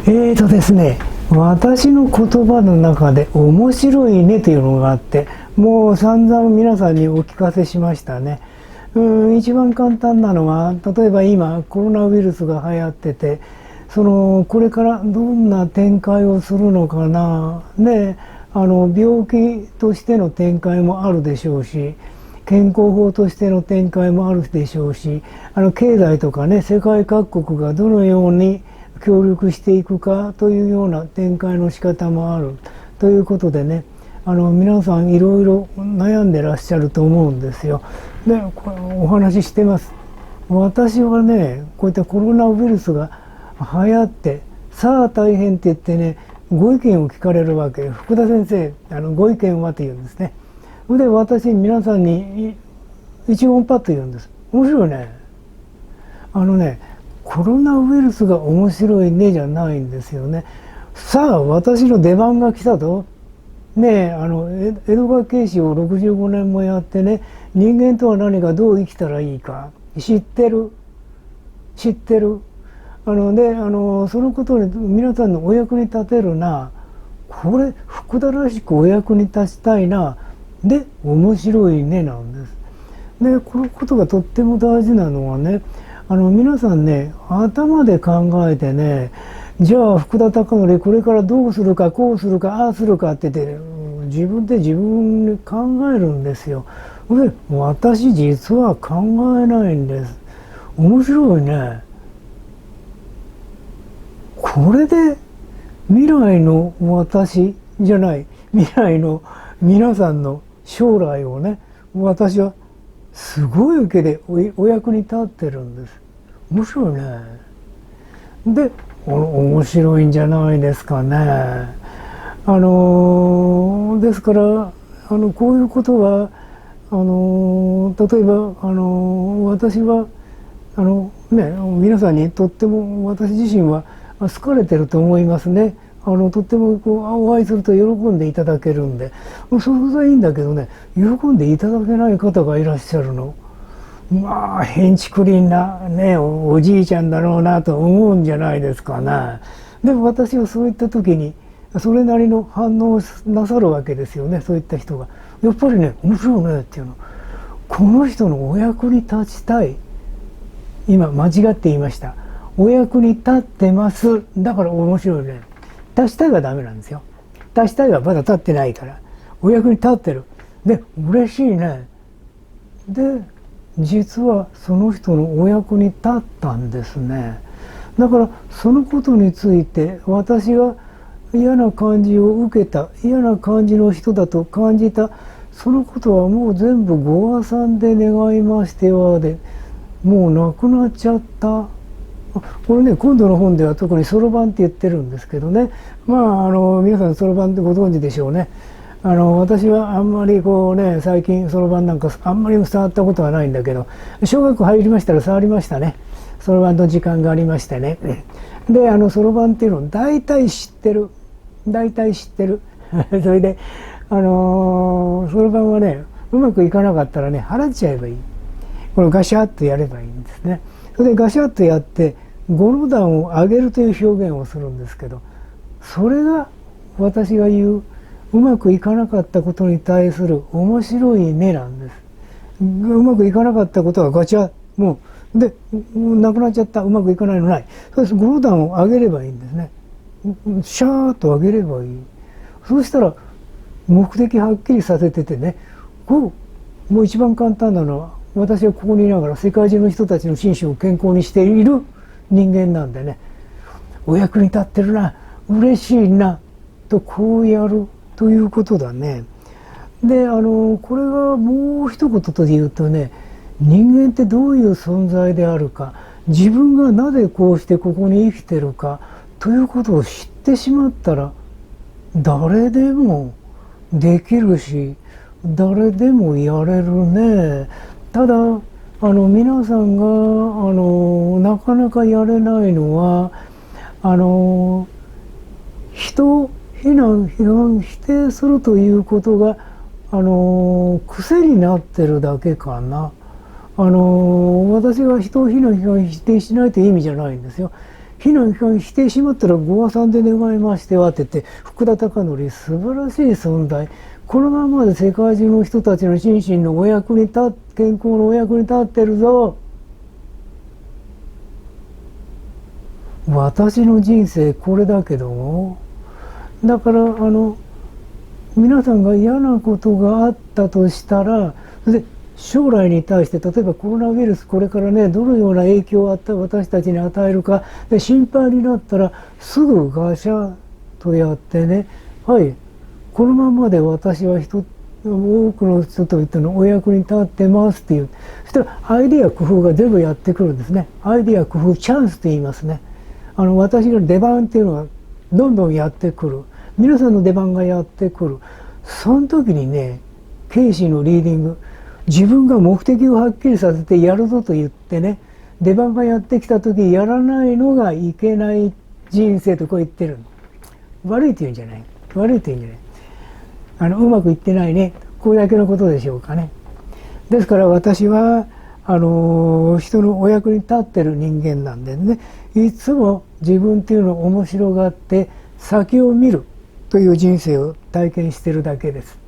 ですね、私の言葉の中で面白いねというのがあって、もう散々皆さんにお聞かせしましたね。一番簡単なのは、例えば今コロナウイルスが流行ってて、これからどんな展開をするのかな。で、病気としての展開もあるでしょうし、健康法としての展開もあるでしょうし、経済とかね、世界各国がどのように協力していくかというような展開の仕方もあるということでね、皆さんいろいろ悩んでらっしゃると思うんですよ。で、これお話ししてます。私はね、こういったコロナウイルスが流行って、さあ大変って言ってね、ご意見を聞かれるわけ。福田先生、ご意見はと言うんですね。で、私、皆さんに一言パッと言うんです。面白いね。コロナウイルスが面白いねじゃないんですよね。さあ、私の出番が来たと。ねえ、江戸川慶史を65年もやってね、人間とは何かどう生きたらいいか、知ってる。知ってる。そのことに皆さんのお役に立てるな。これ、福田らしくお役に立ちたいな。で、面白いねなんです。で、このことがとっても大事なのはね、皆さんね、頭で考えてね、じゃあ福田貴則これからどうするか、こうするか、ああするかって言って、自分で自分に考えるんですよ。で、私実は考えないんです。面白いね。これで未来の私じゃない、未来の皆さんの将来をね、私はすごい受けでお役に立ってるんです。面白いね。で、面白いんじゃないですかね。ですから、こういうことは、例えば、私は、皆さんにとっても私自身は好かれてると思いますね。とってもお会いすると喜んでいただけるんで、それはいいんだけどね、喜んでいただけない方がいらっしゃるの。まあ、ヘンチクリンなね、おじいちゃんだろうなと思うんじゃないですかね。でも私はそういった時に、それなりの反応をなさるわけですよね、そういった人が。やっぱりね、面白いねっていうの。この人のお役に立ちたい。今、間違って言いました。お役に立ってます。だから面白いね。立ちたいはダメなんですよ。立ちたいはまだ立ってないから。お役に立ってる。で、嬉しいね。で、実はその人のお役に立ったんですね。だからそのことについて私が嫌な感じを受けた、嫌な感じの人だと感じた、そのことはもう全部ご和算で願いましてはで、もうなくなっちゃった。これね、今度の本では特にそろばんって言ってるんですけどね。まあ、皆さんそろばんってご存知でしょうね。私はあんまりこうね、最近そろばんなんかあんまり触ったことはないんだけど、小学校入りましたら触りましたね。そろばんの時間がありましてね。で、そろばんっていうのを大体知ってる。大体知ってる。それで、そろばんはね、うまくいかなかったらね、払っちゃえばいい。これをガシャッとやればいいんですね。それでガシャッとやって、5の段を上げるという表現をするんですけど、それが私が言う、うまくいかなかったことに対する面白いねなんです。うまくいかなかったことはガチャ、もう、で、なくなっちゃった、うまくいかないのない。そうです、5の段を上げればいいんですね。シャーッと上げればいい。そうしたら、目的はっきりさせててね、もう一番簡単なのは、私はここにいながら世界中の人たちの心身を健康にしている人間なんでね、お役に立ってるな、嬉しいな、とこうやるということだね。で、これがもう一言と言うとね、人間ってどういう存在であるか、自分がなぜこうしてここに生きてるか、ということを知ってしまったら、誰でもできるし、誰でもやれるね。ただ、皆さんが、なかなかやれないのは、人を非難、批判、否定するということが、癖になってるだけかな。私が人を非難、批判、否定しないという意味じゃないんですよ。避難期間来てしまったらご破産で願いましてはって言って、福田貴則素晴らしい存在。このままで世界中の人たちの心身のお役に健康のお役に立ってるぞ。私の人生これだけども、だから皆さんが嫌なことがあったとしたら、で将来に対して例えばコロナウイルスこれからねどのような影響を私たちに与えるかで心配になったら、すぐガシャとやってね、はい、このままで私は多くの人々のお役に立ってますっていう、そしたらアイデア工夫が全部やってくるんですね。アイデア工夫チャンスと言いますね。私の出番っていうのがどんどんやってくる。皆さんの出番がやってくる。その時にね、ケイシーのリーディング、自分が目的をはっきりさせてやるぞと言ってね、出番がやってきた時やらないのがいけない人生とこう言ってる。悪いって言うんじゃない。悪いって言うんじゃない。うまくいってないね。これだけのことでしょうかね。ですから私は人のお役に立ってる人間なんでね、いつも自分っていうのを面白がって先を見るという人生を体験してるだけです。